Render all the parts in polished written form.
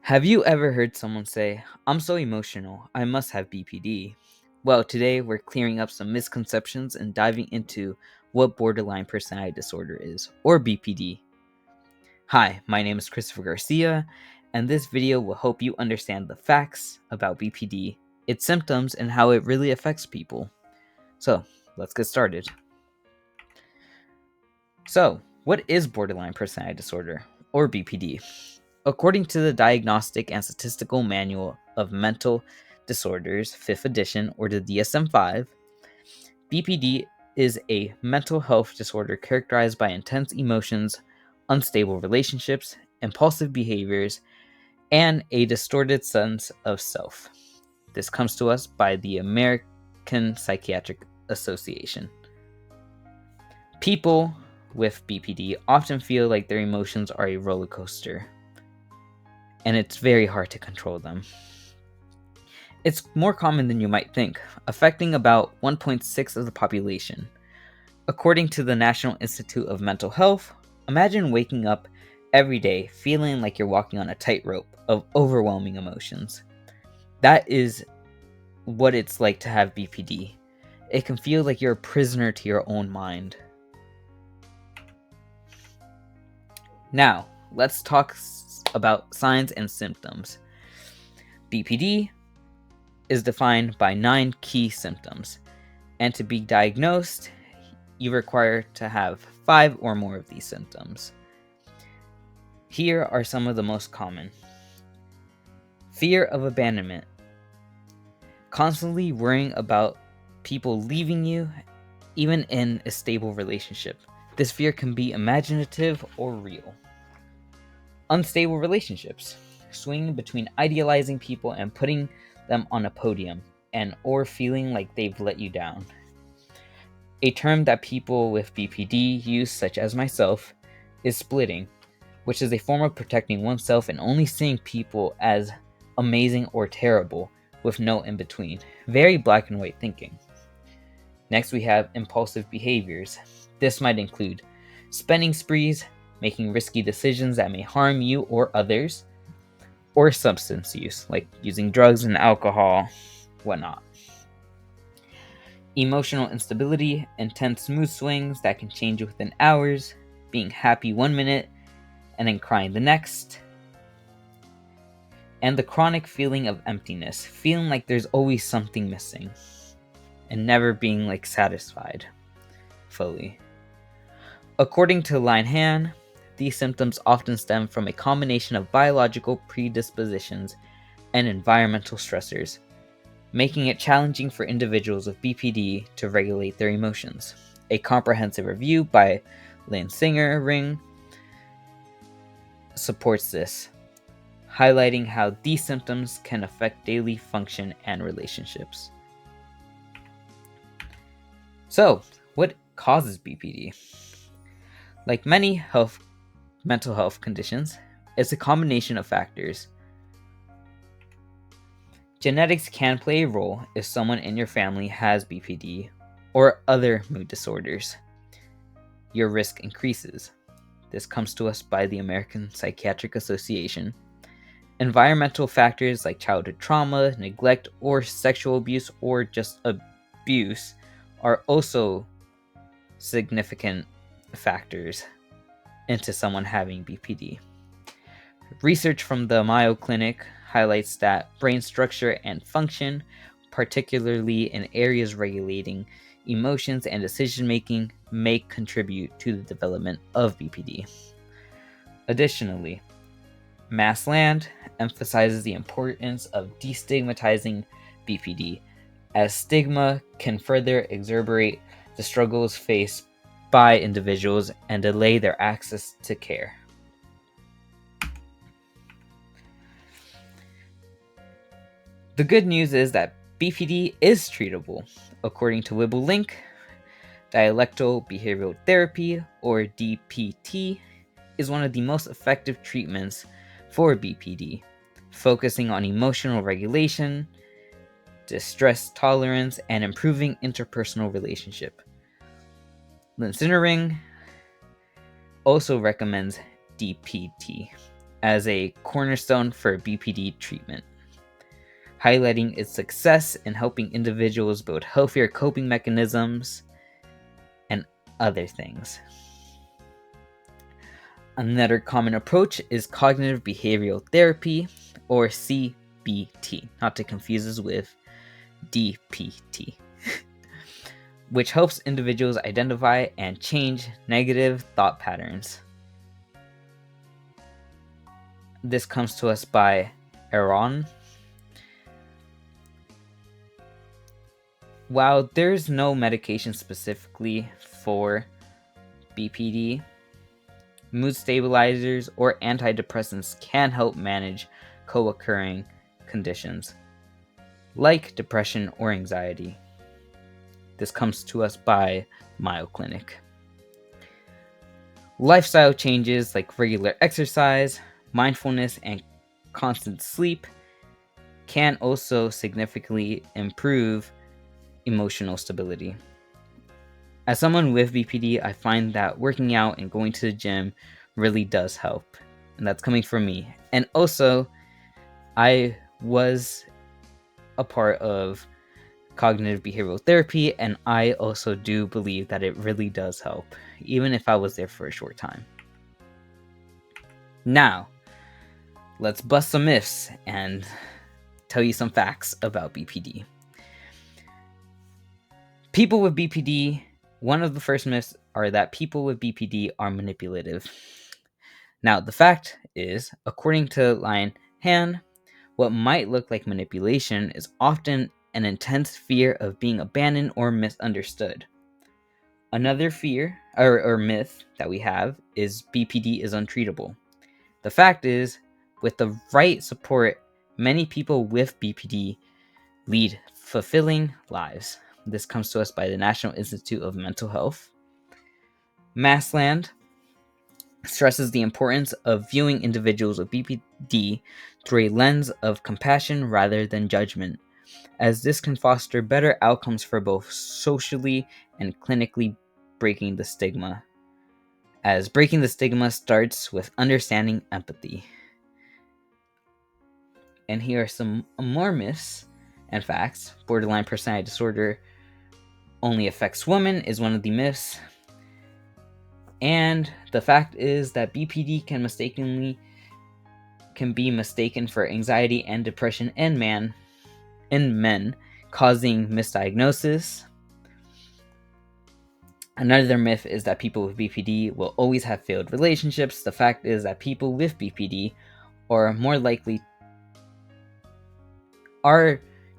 Have you ever heard someone say, "I'm so emotional, I must have BPD"? Well, today we're clearing up some misconceptions and diving into what borderline personality disorder is, or BPD. Hi, my name is Christopher Garcia, and this video will help you understand the facts about BPD, its symptoms, and how it really affects people. So, let's get started. So, what is borderline personality disorder, or BPD? According to the Diagnostic and Statistical Manual of Mental Disorders, 5th edition, or the DSM-5, BPD is a mental health disorder characterized by intense emotions, unstable relationships, impulsive behaviors, and a distorted sense of self. This comes to us by the American Psychiatric Association. People with BPD often feel like their emotions are a roller coaster, and it's very hard to control them. It's more common than you might think, affecting about 1.6% of the population. According to the National Institute of Mental Health, imagine waking up every day feeling like you're walking on a tightrope of overwhelming emotions. That is what it's like to have BPD. It can feel like you're a prisoner to your own mind. Now, let's talk about signs and symptoms. BPD is defined by 9 key symptoms, and to be diagnosed, you require to have 5 or more of these symptoms. Here are some of the most common. Fear of abandonment. Constantly worrying about people leaving you, even in a stable relationship. This fear can be imaginative or real. Unstable relationships. Swinging between idealizing people and putting them on a podium, and or feeling like they've let you down. A term that people with BPD use, such as myself, is splitting, which is a form of protecting oneself and only seeing people as amazing or terrible, with no in between. Very black and white thinking. Next, we have impulsive behaviors. This might include spending sprees, making risky decisions that may harm you or others, or substance use, like using drugs and alcohol, whatnot. Emotional instability, intense mood swings that can change within hours, being happy 1 minute and then crying the next. And the chronic feeling of emptiness, feeling like there's always something missing and never being satisfied fully. According to Linehan, these symptoms often stem from a combination of biological predispositions and environmental stressors, making it challenging for individuals with BPD to regulate their emotions. A comprehensive review by Ring supports this, highlighting how these symptoms can affect daily function and relationships. So, what causes BPD? Like many mental health conditions, it's a combination of factors. Genetics can play a role if someone in your family has BPD or other mood disorders. Your risk increases. This comes to us by the American Psychiatric Association. Environmental factors like childhood trauma, neglect, or sexual abuse, or just abuse, are also significant factors into someone having BPD. Research from the Mayo Clinic highlights that brain structure and function, particularly in areas regulating emotions and decision making, may contribute to the development of BPD. Additionally, Massland emphasizes the importance of destigmatizing BPD, as stigma can further exacerbate the struggles faced by individuals and delay their access to care. The good news is that BPD is treatable. According to Wibble-Link, dialectal behavioral therapy, or DPT, is one of the most effective treatments for BPD, focusing on emotional regulation, distress tolerance, and improving interpersonal relationship. Ring also recommends DPT. as a cornerstone for BPD treatment, highlighting its success in helping individuals build healthier coping mechanisms and other things. Another common approach is cognitive behavioral therapy, or CBT, not to confuse this with DPT, which helps individuals identify and change negative thought patterns. This comes to us by Aaron. While there's no medication specifically for BPD, mood stabilizers or antidepressants can help manage co-occurring conditions like depression or anxiety. This comes to us by Mayo Clinic. Lifestyle changes like regular exercise, mindfulness, and constant sleep can also significantly improve emotional stability. As someone with BPD, I find that working out and going to the gym really does help, and that's coming from me. And also, I was a part of cognitive behavioral therapy, and I also do believe that it really does help, even if I was there for a short time. Now, let's bust some myths and tell you some facts about BPD. People with BPD, one of the first myths are that people with BPD are manipulative. Now, the fact is, according to Lion Han, what might look like manipulation is often an intense fear of being abandoned or misunderstood. Another fear or myth that we have is BPD is untreatable. The fact is, with the right support, many people with BPD lead fulfilling lives. This comes to us by the National Institute of Mental Health. Massland stresses the importance of viewing individuals with BPD through a lens of compassion rather than judgment, as this can foster better outcomes for both socially and clinically breaking the stigma, as breaking the stigma starts with understanding empathy. And here are some more myths and facts. Borderline personality disorder only affects women is one of the myths. And the fact is that BPD can be mistaken for anxiety and depression in men, causing misdiagnosis. Another myth is that people with BPD will always have failed relationships. The fact is that people with BPD are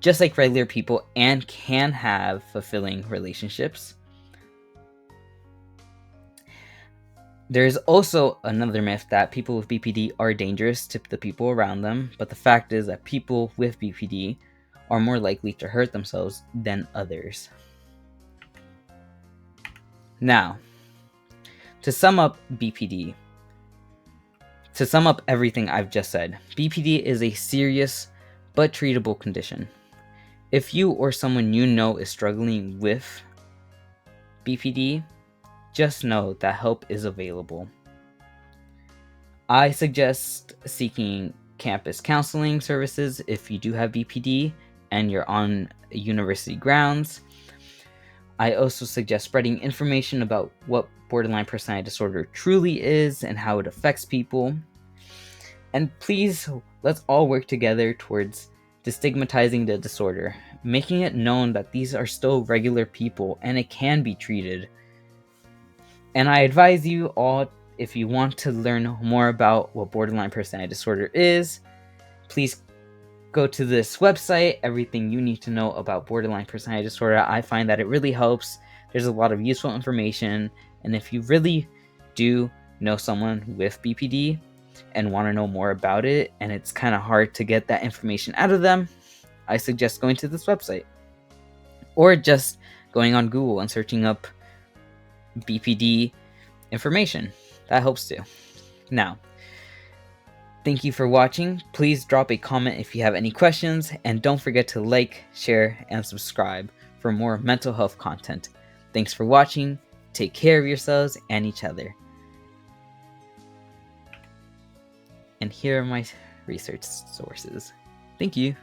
just like regular people and can have fulfilling relationships. There's also another myth that people with BPD are dangerous to the people around them, but the fact is that people with BPD are more likely to hurt themselves than others. Now, to sum up everything I've just said, BPD is a serious but treatable condition. If you or someone you know is struggling with BPD, just know that help is available. I suggest seeking campus counseling services if you do have BPD and you're on university grounds. I also suggest spreading information about what borderline personality disorder truly is and how it affects people. And please, let's all work together towards destigmatizing the disorder, making it known that these are still regular people and it can be treated. And I advise you all, if you want to learn more about what borderline personality disorder is, please go to this website, everything you need to know about borderline personality disorder. I find that it really helps. There's a lot of useful information. And if you really do know someone with BPD and want to know more about it, and it's kind of hard to get that information out of them, I suggest going to this website. Or just going on Google and searching up BPD information. That helps too. Now, thank you for watching. Please drop a comment if you have any questions, and don't forget to like, share, and subscribe for more mental health content. Thanks for watching. Take care of yourselves and each other. And here are my research sources. Thank you.